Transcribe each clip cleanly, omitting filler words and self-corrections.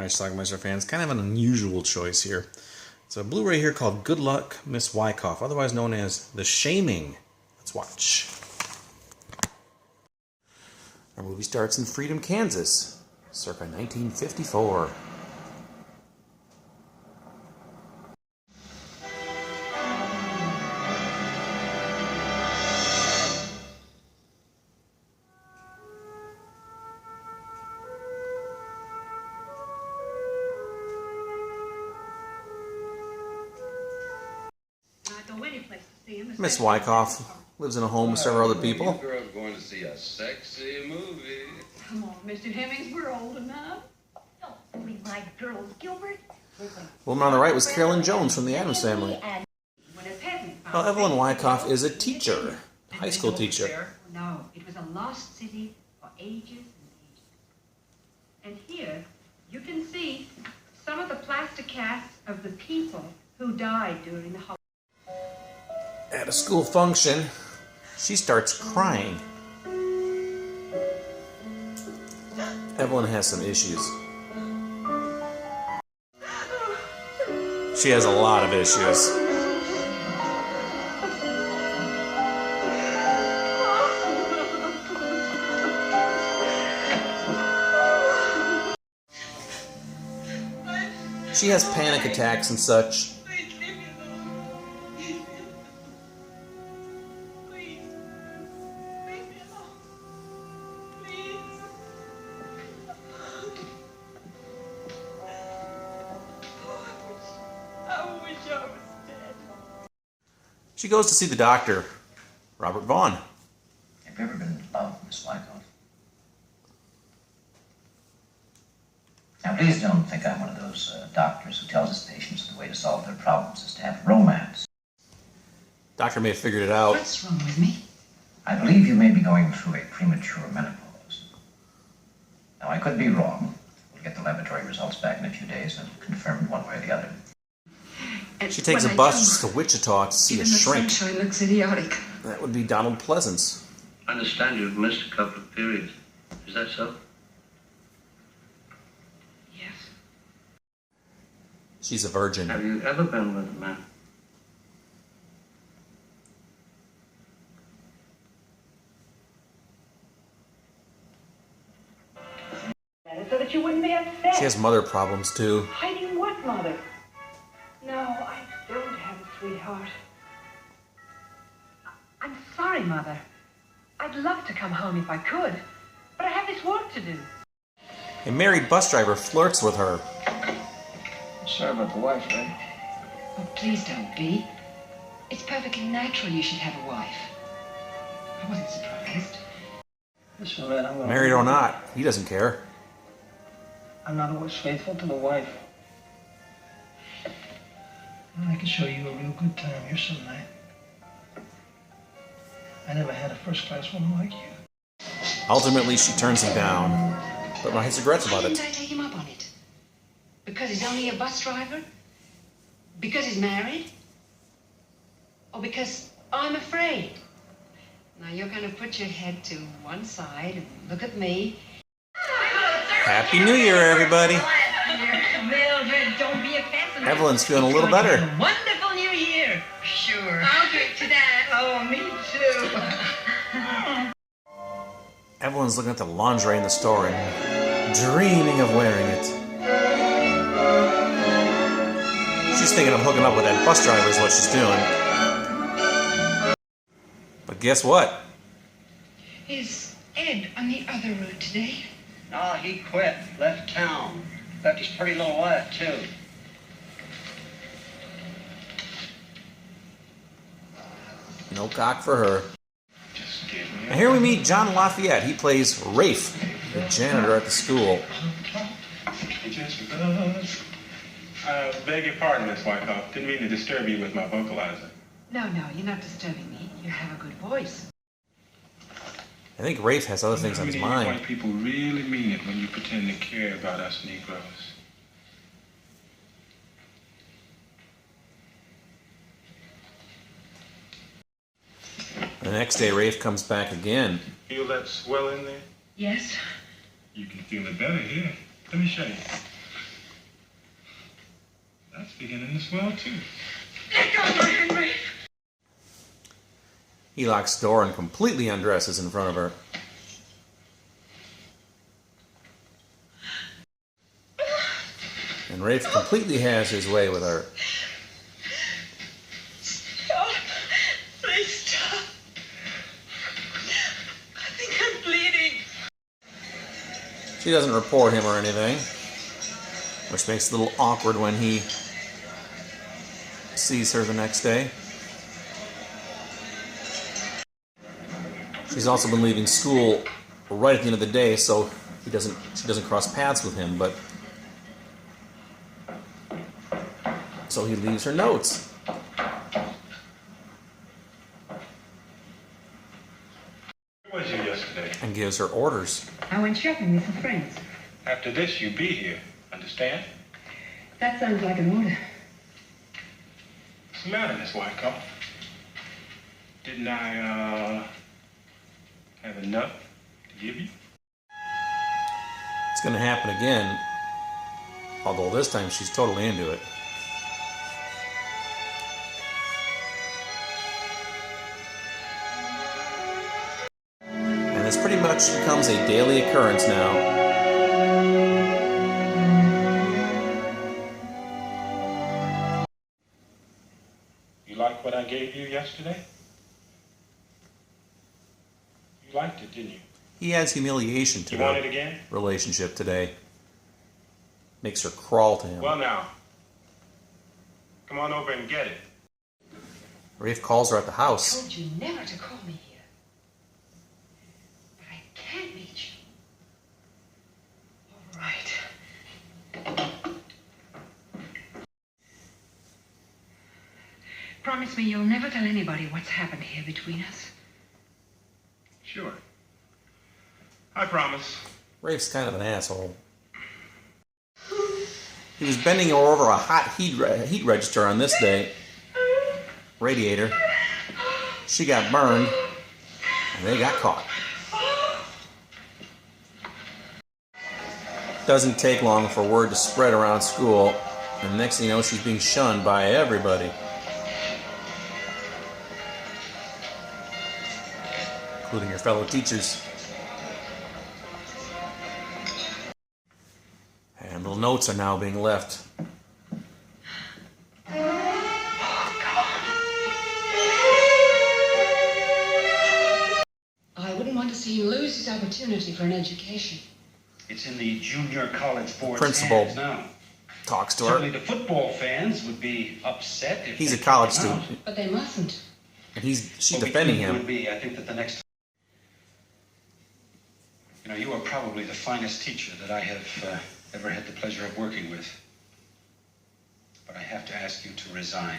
Alright, Schlockmeister fans, kind of an unusual choice here. It's a Blu-ray here called Good Luck, Miss Wyckoff, otherwise known as The Shaming. Let's watch. Our movie starts in Freedom, Kansas, circa 1954. Miss Wyckoff lives in a home with several other people. You girls going to see a sexy movie. Come on, Mr. Hemmings, we're old enough. Don't bully my girls, Gilbert. The woman on the right was Carolyn Jones from the Addams Family. Well, Evelyn Wyckoff is a teacher, a high school teacher. No, it was a lost city for ages and ages. And here, you can see some of the plaster casts of the people who died during the Holocaust. At a school function, she starts crying. Evelyn has some issues. She has a lot of issues. She has panic attacks and such. She goes to see the doctor, Robert Vaughn. Have you ever been in love, Miss Wyckoff? Now, please don't think I'm one of those doctors who tells his patients the way to solve their problems is to have romance. Doctor may have figured it out. What's wrong with me? I believe you may be going through a premature menopause. Now, I could be wrong. We'll get the laboratory results back in a few days and confirm one way or the other. She takes a bus to Wichita to see a shrink. The sunshine looks idiotic. That would be Donald Pleasance. I understand you've missed a couple of periods. Is that so? Yes. She's a virgin. Have you ever been with a man? So that you wouldn't be upset. She has mother problems too. Hiding what, Mother? No, I don't have a sweetheart. I'm sorry, Mother. I'd love to come home if I could, but I have this work to do. A married bus driver flirts with her. Sorry about the wife, right? Oh, please don't be. It's perfectly natural you should have a wife. I wasn't surprised. Listen, man, I'm gonna... Married or not, he doesn't care. I'm not always faithful to the wife. Well, I can show you a real good time here some night. I never had a first-class woman like you. Ultimately, she turns him down, but has regrets about Why it. didn't I take him up on it? Because he's only a bus driver? Because he's married? Or because I'm afraid? Now you're going to put your head to one side and look at me. Happy New Year, everybody. Mildred, don't be a pessimist. Evelyn's feeling a little better. Wonderful New Year. Sure. I'll drink to that. Oh, me too. Evelyn's looking at the lingerie in the store and dreaming of wearing it. She's thinking of hooking up with that bus driver is what she's doing. But guess what? Is Ed on the other route today? No, he quit. Left town. Left his pretty little wife, too. No cock for her. Now here we meet John Lafayette. He plays Rafe, the janitor at the school. Beg your pardon, Miss Wyckoff. Didn't mean to disturb you with my vocalizer. No, you're not disturbing me. You have a good voice. I think Rafe has other things on his You mind. white people really mean it when you pretend to care about us Negroes. The next day, Rafe comes back again. Feel that swell in there? Yes? You can feel it better here. Let me show you. That's beginning to swell too. Let go of my hand, Ray. He locks the door and completely undresses in front of her. And Rafe completely has his way with her. Stop. Please stop. I think I'm bleeding. She doesn't report him or anything, which makes it a little awkward when he sees her the next day. She's also been leaving school right at the end of the day, so she doesn't cross paths with him, but so he leaves her notes. Where was you yesterday? And gives her orders. I went shopping with some friends. After this, you be here. Understand? That sounds like an order. What's the matter, Miss Wyckoff? Didn't I, have enough to give you? It's going to happen again, although this time she's totally into it. And this pretty much becomes a daily occurrence now. You like what I gave you yesterday? You liked it, didn't you? He adds humiliation to You want it their again? relationship today. Makes her crawl to him. Well, now. Come on over and get it. Rafe calls her at the I house. told you never to call me here. But I can't reach you. All right. Promise me you'll never tell anybody what's happened here between us. Sure. I promise. Rafe's kind of an asshole. He was bending her over a hot heat register on this day. Radiator. She got burned, and they got caught. Doesn't take long for word to spread around school, and the next thing you know, she's being shunned by everybody. Including her fellow teachers. And little notes are now being left. I wouldn't want to see him lose his opportunity for an education. It's in the junior college board's Principal hands now. talks to Certainly her. the football fans would be upset if He's they a college kicked him out. student, But they mustn't. and she's Well, defending between you him. and me, I think that the next... You know, you are probably the finest teacher that I have ever had the pleasure of working with. But I have to ask you to resign.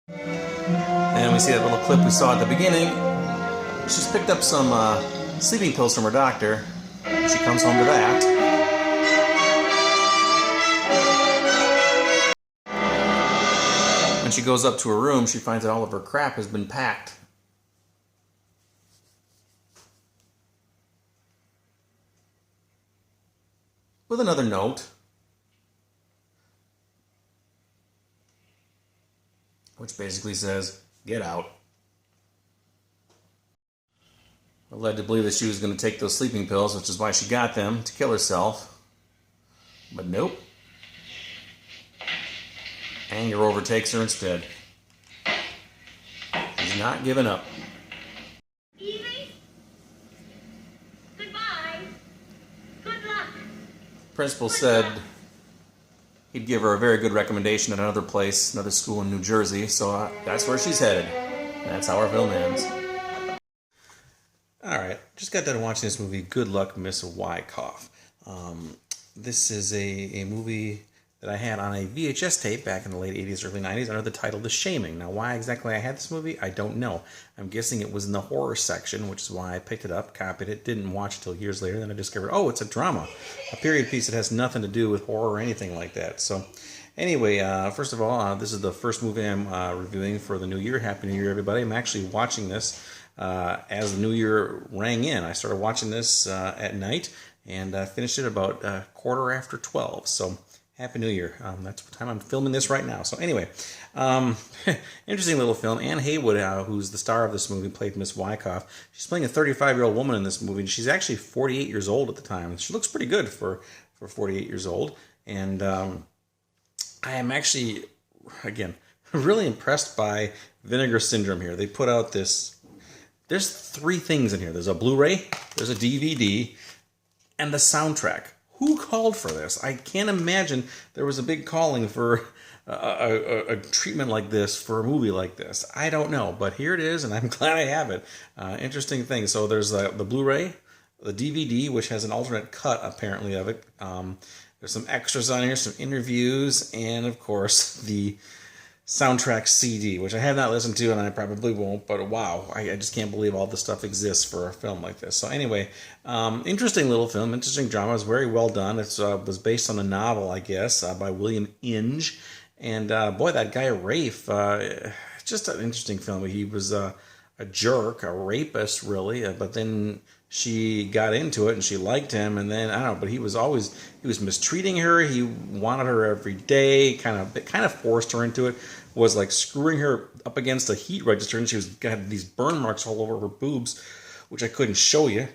And we see that little clip we saw at the beginning. She's picked up some sleeping pills from her doctor. She comes home to that. When she goes up to her room, she finds that all of her crap has been packed. With another note, which basically says, get out. We're led to believe that she was going to take those sleeping pills, which is why she got them, to kill herself. But nope. Anger overtakes her instead. She's not giving up. Evie? Goodbye. Good luck. Principal said he'd give her a very good recommendation at another place, another school in New Jersey, so that's where she's headed. That's how our film ends. Alright, just got done watching this movie, Good Luck, Miss Wyckoff. This is a movie that I had on a VHS tape back in the late 80s, early 90s under the title The Shaming. Now, why exactly I had this movie, I don't know. I'm guessing it was in the horror section, which is why I picked it up, copied it, didn't watch it until years later. Then I discovered, oh, it's a drama, a period piece that has nothing to do with horror or anything like that. So, anyway, first of all, this is the first movie I'm reviewing for the new year. Happy New Year, everybody. I'm actually watching this as the new year rang in. I started watching this at night and finished it about 12:15. So Happy New Year. That's what time I'm filming this right now. So anyway, interesting little film. Anne Haywood, who's the star of this movie, played Miss Wyckoff. She's playing a 35-year-old woman in this movie, and she's actually 48 years old at the time. She looks pretty good for 48 years old. And I am actually, again, really impressed by Vinegar Syndrome here. They put out this, there's 3 things in here. There's a Blu-ray, there's a DVD, and the soundtrack. Who called for this? I can't imagine there was a big calling for a treatment like this for a movie like this. I don't know, but here it is, and I'm glad I have it. Interesting thing. So there's the Blu-ray, the DVD, which has an alternate cut, apparently, of it. There's some extras on here, some interviews, and, of course, the soundtrack CD, which I have not listened to, and I probably won't, but wow, I just can't believe all this stuff exists for a film like this. So anyway, interesting little film, interesting drama. It was very well done. It was based on a novel, I guess, by William Inge, and boy, that guy Rafe, just an interesting film. He was a jerk, a rapist, really, but then she got into it and she liked him, and then I don't know, but he was mistreating her. He wanted her every day, kind of forced her into it, was like screwing her up against a heat register, and she had these burn marks all over her boobs, which I couldn't show you.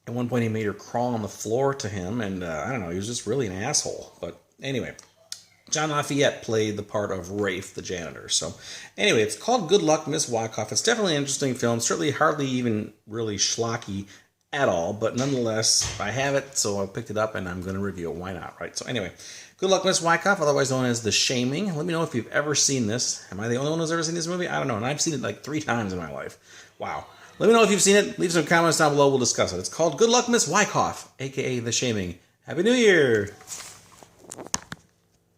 At one point he made her crawl on the floor to him, and I don't know, he was just really an asshole. But anyway, John Lafayette played the part of Rafe, the janitor. So anyway, it's called Good Luck, Miss Wyckoff. It's definitely an interesting film. Certainly hardly even really schlocky at all, but nonetheless, I have it, so I picked it up, and I'm going to review it. Why not, right? So anyway, Good Luck, Miss Wyckoff, otherwise known as The Shaming. Let me know if you've ever seen this. Am I the only one who's ever seen this movie? I don't know, and I've seen it like 3 times in my life. Wow. Let me know if you've seen it. Leave some comments down below. We'll discuss it. It's called Good Luck, Miss Wyckoff, a.k.a. The Shaming. Happy New Year!